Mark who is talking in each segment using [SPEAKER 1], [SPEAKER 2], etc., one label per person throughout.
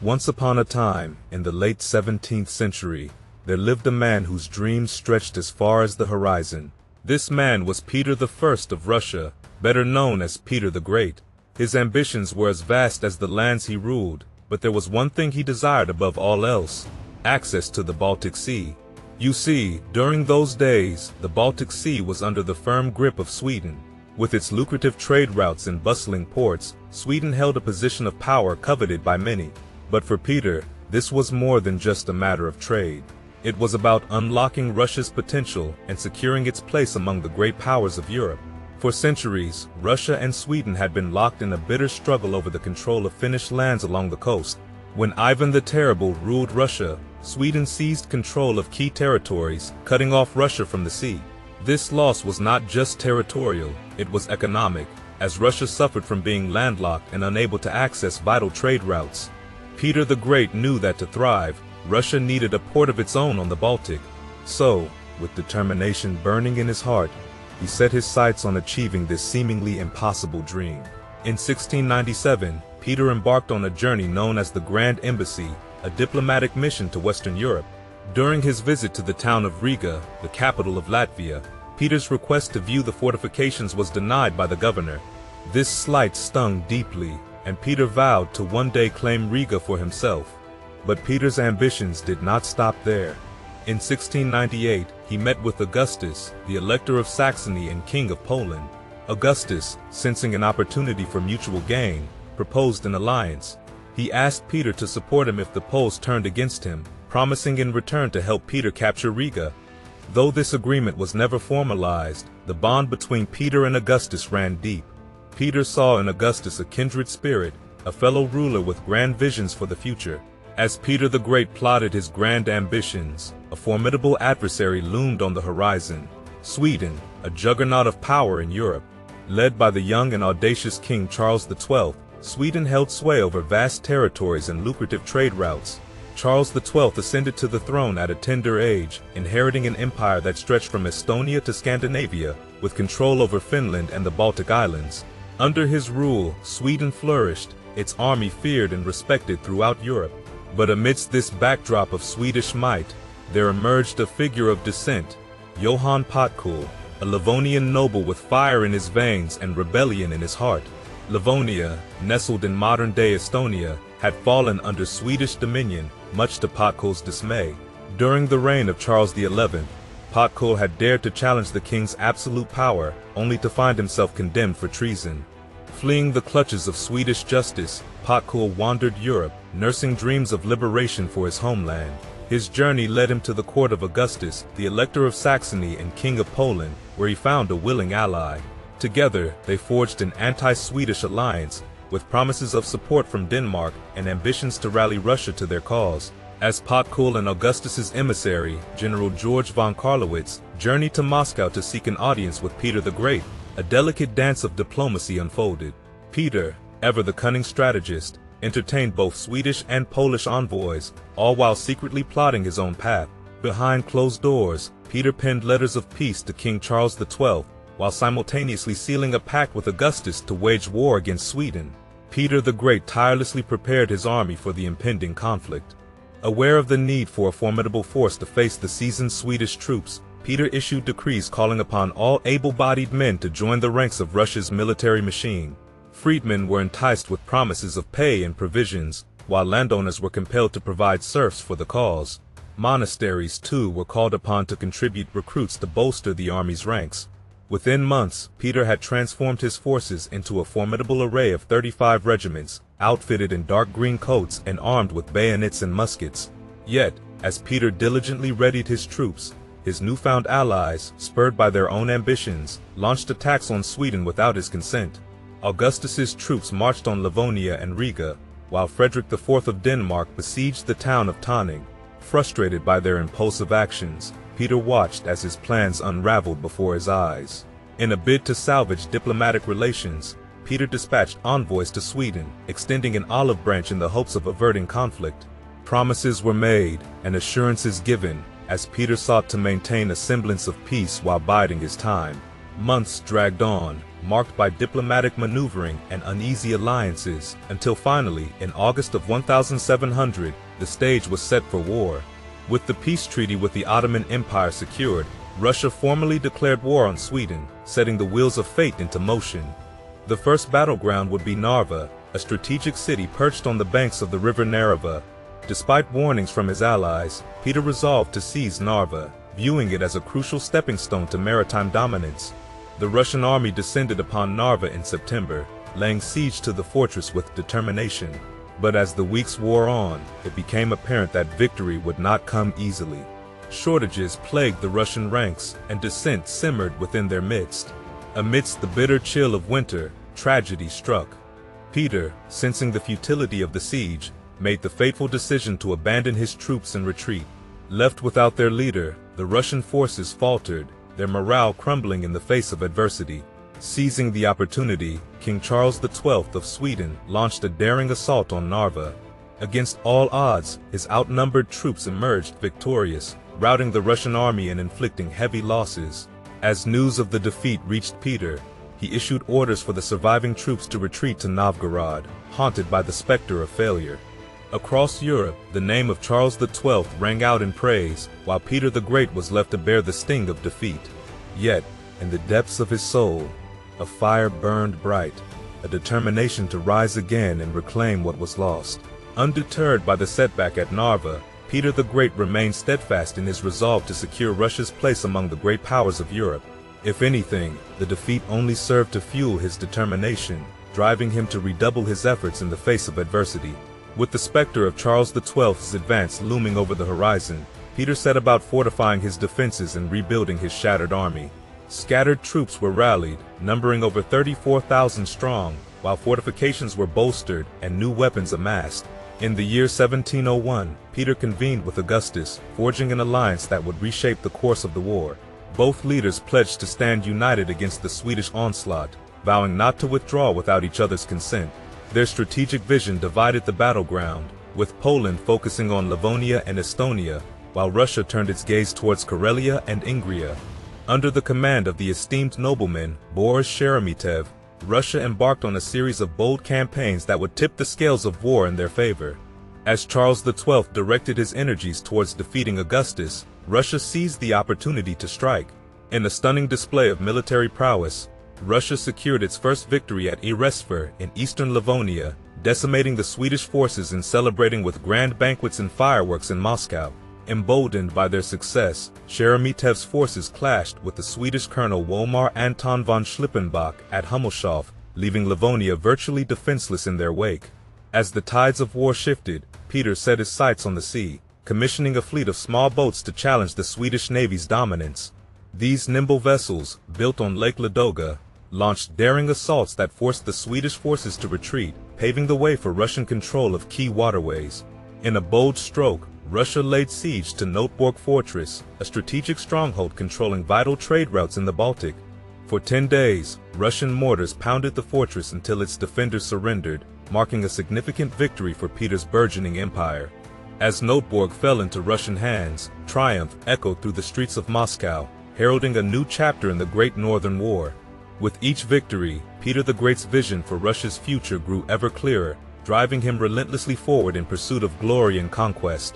[SPEAKER 1] Once upon a time, in the late 17th century, there lived a man whose dreams stretched as far as the horizon. This man was Peter the First of Russia, better known as Peter the Great. His ambitions were as vast as the lands he ruled, but there was one thing he desired above all else: access to the Baltic Sea. You see, during those days, the Baltic Sea was under the firm grip of Sweden. With its lucrative trade routes and bustling ports, Sweden held a position of power coveted by many. But for Peter, this was more than just a matter of trade. It was about unlocking Russia's potential and securing its place among the great powers of Europe. For centuries, Russia and Sweden had been locked in a bitter struggle over the control of Finnish lands along the coast. When Ivan the Terrible ruled Russia, Sweden seized control of key territories, cutting off Russia from the sea. This loss was not just territorial, it was economic, as Russia suffered from being landlocked and unable to access vital trade routes. Peter the Great knew that to thrive, Russia needed a port of its own on the Baltic. So, with determination burning in his heart, he set his sights on achieving this seemingly impossible dream. In 1697, Peter embarked on a journey known as the Grand Embassy, a diplomatic mission to Western Europe. During his visit to the town of Riga, the capital of Latvia, Peter's request to view the fortifications was denied by the governor. This slight stung deeply, and Peter vowed to one day claim Riga for himself. But Peter's ambitions did not stop there. In 1698, he met with Augustus, the Elector of Saxony and King of Poland. Augustus, sensing an opportunity for mutual gain, proposed an alliance. He asked Peter to support him if the Poles turned against him, promising in return to help Peter capture Riga. Though this agreement was never formalized, the bond between Peter and Augustus ran deep. Peter saw in Augustus a kindred spirit, a fellow ruler with grand visions for the future. As Peter the Great plotted his grand ambitions, a formidable adversary loomed on the horizon: Sweden, a juggernaut of power in Europe. Led by the young and audacious King Charles XII, Sweden held sway over vast territories and lucrative trade routes. Charles XII ascended to the throne at a tender age, inheriting an empire that stretched from Estonia to Scandinavia, with control over Finland and the Baltic Islands. Under his rule, Sweden flourished, its army feared and respected throughout Europe. But amidst this backdrop of Swedish might, there emerged a figure of dissent: Johann Potkul, a Livonian noble with fire in his veins and rebellion in his heart. Livonia, nestled in modern-day Estonia, had fallen under Swedish dominion, much to Potkul's dismay. During the reign of Charles XI, Potkul had dared to challenge the king's absolute power, only to find himself condemned for treason. Fleeing the clutches of Swedish justice, Potkul wandered Europe, nursing dreams of liberation for his homeland. His journey led him to the court of Augustus, the Elector of Saxony and King of Poland, where he found a willing ally. Together, they forged an anti-Swedish alliance, with promises of support from Denmark and ambitions to rally Russia to their cause. As Potkul and Augustus's emissary, General George von Carlowitz, journeyed to Moscow to seek an audience with Peter the Great, a delicate dance of diplomacy unfolded. Peter, ever the cunning strategist, entertained both Swedish and Polish envoys, all while secretly plotting his own path. Behind closed doors, Peter penned letters of peace to King Charles XII, while simultaneously sealing a pact with Augustus to wage war against Sweden. Peter the Great tirelessly prepared his army for the impending conflict. Aware of the need for a formidable force to face the seasoned Swedish troops, Peter issued decrees calling upon all able-bodied men to join the ranks of Russia's military machine. Freedmen were enticed with promises of pay and provisions, while landowners were compelled to provide serfs for the cause. Monasteries, too, were called upon to contribute recruits to bolster the army's ranks. Within months, Peter had transformed his forces into a formidable array of 35 regiments, outfitted in dark green coats and armed with bayonets and muskets. Yet, as Peter diligently readied his troops, his newfound allies, spurred by their own ambitions, launched attacks on Sweden without his consent. Augustus's troops marched on Livonia and Riga, while Frederick IV of Denmark besieged the town of Tanning. Frustrated by their impulsive actions, Peter watched as his plans unraveled before his eyes. In a bid to salvage diplomatic relations, Peter dispatched envoys to Sweden, extending an olive branch in the hopes of averting conflict. Promises were made and assurances given, as Peter sought to maintain a semblance of peace while biding his time. Months dragged on, marked by diplomatic maneuvering and uneasy alliances, until finally, in August of 1700, the stage was set for war. With the peace treaty with the Ottoman Empire secured, Russia formally declared war on Sweden, setting the wheels of fate into motion. The first battleground would be Narva, a strategic city perched on the banks of the river Narva. Despite warnings from his allies, Peter resolved to seize Narva, viewing it as a crucial stepping stone to maritime dominance. The Russian army descended upon Narva in September, laying siege to the fortress with determination. But as the weeks wore on, it became apparent that victory would not come easily. Shortages plagued the Russian ranks, and dissent simmered within their midst. Amidst the bitter chill of winter, tragedy struck. Peter, sensing the futility of the siege, made the fateful decision to abandon his troops and retreat. Left without their leader, the Russian forces faltered, their morale crumbling in the face of adversity. Seizing the opportunity, King Charles XII of Sweden launched a daring assault on Narva. Against all odds, his outnumbered troops emerged victorious, routing the Russian army and inflicting heavy losses. As news of the defeat reached Peter, he issued orders for the surviving troops to retreat to Novgorod, haunted by the specter of failure. Across Europe, the name of Charles XII rang out in praise, while Peter the Great was left to bear the sting of defeat. Yet, in the depths of his soul, a fire burned bright, a determination to rise again and reclaim what was lost. Undeterred by the setback at Narva, Peter the Great remained steadfast in his resolve to secure Russia's place among the great powers of Europe. If anything, the defeat only served to fuel his determination, driving him to redouble his efforts in the face of adversity. With the specter of Charles XII's advance looming over the horizon, Peter set about fortifying his defenses and rebuilding his shattered army. Scattered troops were rallied, numbering over 34,000 strong, while fortifications were bolstered and new weapons amassed. In the year 1701, Peter convened with Augustus, forging an alliance that would reshape the course of the war. Both leaders pledged to stand united against the Swedish onslaught, vowing not to withdraw without each other's consent. Their strategic vision divided the battleground, with Poland focusing on Livonia and Estonia, while Russia turned its gaze towards Karelia and Ingria. Under the command of the esteemed nobleman Boris Sheremetev, Russia embarked on a series of bold campaigns that would tip the scales of war in their favor. As Charles XII directed his energies towards defeating Augustus, Russia seized the opportunity to strike. In a stunning display of military prowess, Russia secured its first victory at Eresfur in eastern Livonia, decimating the Swedish forces and celebrating with grand banquets and fireworks in Moscow. Emboldened by their success, Sheremetev's forces clashed with the Swedish colonel Womar Anton von Schlippenbach at Hummelshov, leaving Livonia virtually defenseless in their wake. As the tides of war shifted, Peter set his sights on the sea, commissioning a fleet of small boats to challenge the Swedish Navy's dominance. These nimble vessels, built on Lake Ladoga, launched daring assaults that forced the Swedish forces to retreat, paving the way for Russian control of key waterways. In a bold stroke, Russia laid siege to Noteborg Fortress, a strategic stronghold controlling vital trade routes in the Baltic. For 10 days, Russian mortars pounded the fortress until its defenders surrendered, marking a significant victory for Peter's burgeoning empire. As Noteborg fell into Russian hands, triumph echoed through the streets of Moscow, heralding a new chapter in the Great Northern War. With each victory, Peter the Great's vision for Russia's future grew ever clearer, driving him relentlessly forward in pursuit of glory and conquest.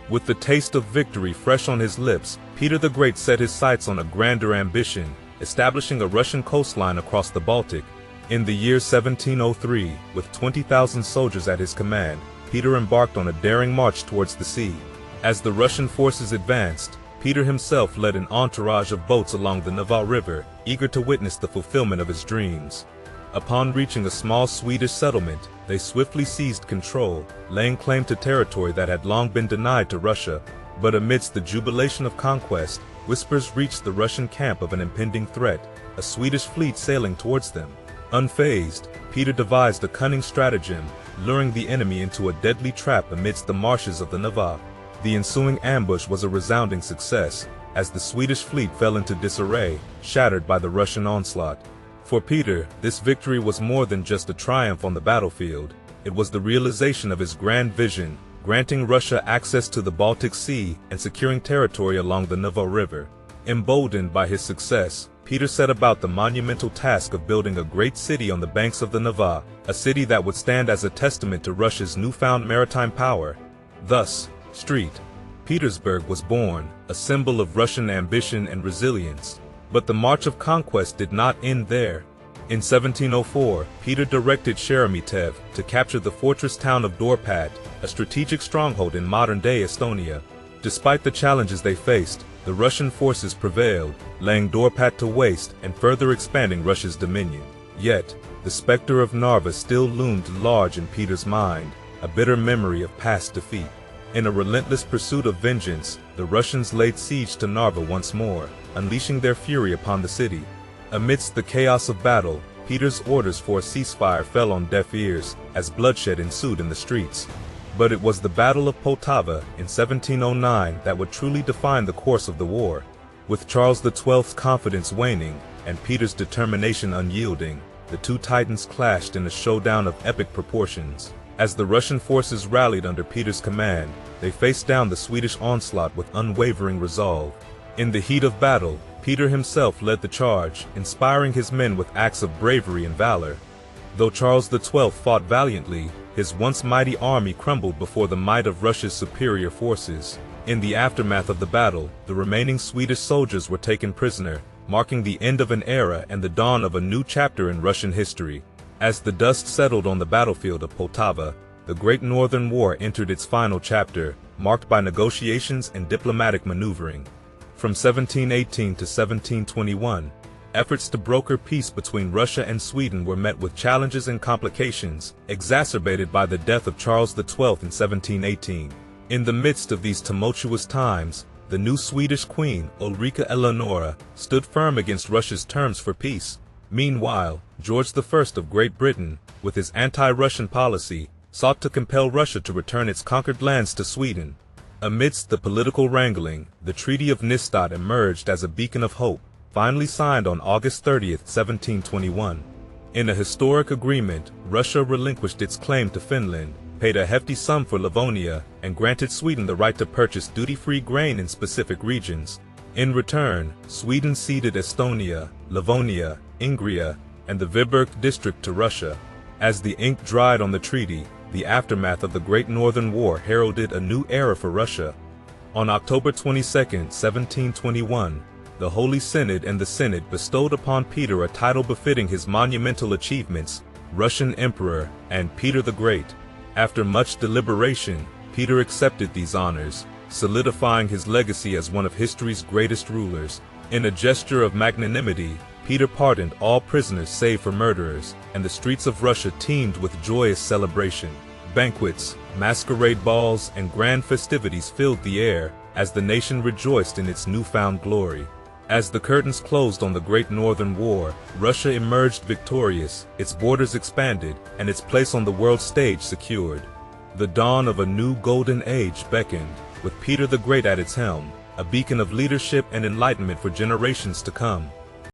[SPEAKER 1] With the taste of victory fresh on his lips, Peter the Great set his sights on a grander ambition, establishing a Russian coastline across the Baltic. In the year 1703, with 20,000 soldiers at his command, Peter embarked on a daring march towards the sea. As the Russian forces advanced, Peter himself led an entourage of boats along the Narva River, eager to witness the fulfillment of his dreams. Upon reaching a small Swedish settlement, they swiftly seized control, laying claim to territory that had long been denied to Russia. But amidst the jubilation of conquest, whispers reached the Russian camp of an impending threat, a Swedish fleet sailing towards them. Unfazed, Peter devised a cunning stratagem, luring the enemy into a deadly trap amidst the marshes of the Narva. The ensuing ambush was a resounding success, as the Swedish fleet fell into disarray, shattered by the Russian onslaught. For Peter, this victory was more than just a triumph on the battlefield. It was the realization of his grand vision, granting Russia access to the Baltic Sea and securing territory along the Narva River. Emboldened by his success, Peter set about the monumental task of building a great city on the banks of the Narva, a city that would stand as a testament to Russia's newfound maritime power. Thus, Petersburg was born, a symbol of Russian ambition and resilience. But the march of conquest did not end there. In 1704, Peter directed Sheremetev to capture the fortress town of Dorpat, a strategic stronghold in modern-day Estonia. Despite the challenges they faced, the Russian forces prevailed, laying Dorpat to waste and further expanding Russia's dominion. Yet, the specter of Narva still loomed large in Peter's mind, a bitter memory of past defeat. In a relentless pursuit of vengeance, the Russians laid siege to Narva once more, unleashing their fury upon the city. Amidst the chaos of battle, Peter's orders for a ceasefire fell on deaf ears, as bloodshed ensued in the streets. But it was the Battle of Poltava in 1709 that would truly define the course of the war. With Charles XII's confidence waning and Peter's determination unyielding, the two titans clashed in a showdown of epic proportions. As the Russian forces rallied under Peter's command, they faced down the Swedish onslaught with unwavering resolve. In the heat of battle, Peter himself led the charge, inspiring his men with acts of bravery and valor. Though Charles XII fought valiantly, his once mighty army crumbled before the might of Russia's superior forces. In the aftermath of the battle, the remaining Swedish soldiers were taken prisoner, marking the end of an era and the dawn of a new chapter in Russian history. As the dust settled on the battlefield of Poltava, the Great Northern War entered its final chapter, marked by negotiations and diplomatic maneuvering. From 1718 to 1721, efforts to broker peace between Russia and Sweden were met with challenges and complications, exacerbated by the death of Charles XII in 1718. In the midst of these tumultuous times, the new Swedish queen, Ulrika Eleonora, stood firm against Russia's terms for peace. Meanwhile, George I of Great Britain, with his anti-Russian policy, sought to compel Russia to return its conquered lands to Sweden. Amidst the political wrangling, the Treaty of Nystad emerged as a beacon of hope, finally signed on August 30, 1721. In a historic agreement, Russia relinquished its claim to Finland, paid a hefty sum for Livonia, and granted Sweden the right to purchase duty-free grain in specific regions. In return, Sweden ceded Estonia, Livonia, Ingria, and the Viborg district to Russia. As the ink dried on the treaty, the aftermath of the Great Northern War heralded a new era for Russia. On October 22, 1721, the Holy Synod and the Senate bestowed upon Peter a title befitting his monumental achievements, Russian Emperor and Peter the Great. After much deliberation, Peter accepted these honors, solidifying his legacy as one of history's greatest rulers. In a gesture of magnanimity, Peter pardoned all prisoners save for murderers, and the streets of Russia teemed with joyous celebration. Banquets, masquerade balls, and grand festivities filled the air as the nation rejoiced in its newfound glory. As the curtains closed on the Great Northern War, Russia emerged victorious, its borders expanded, and its place on the world stage secured. The dawn of a new golden age beckoned, with Peter the Great at its helm, a beacon of leadership and enlightenment for generations to come.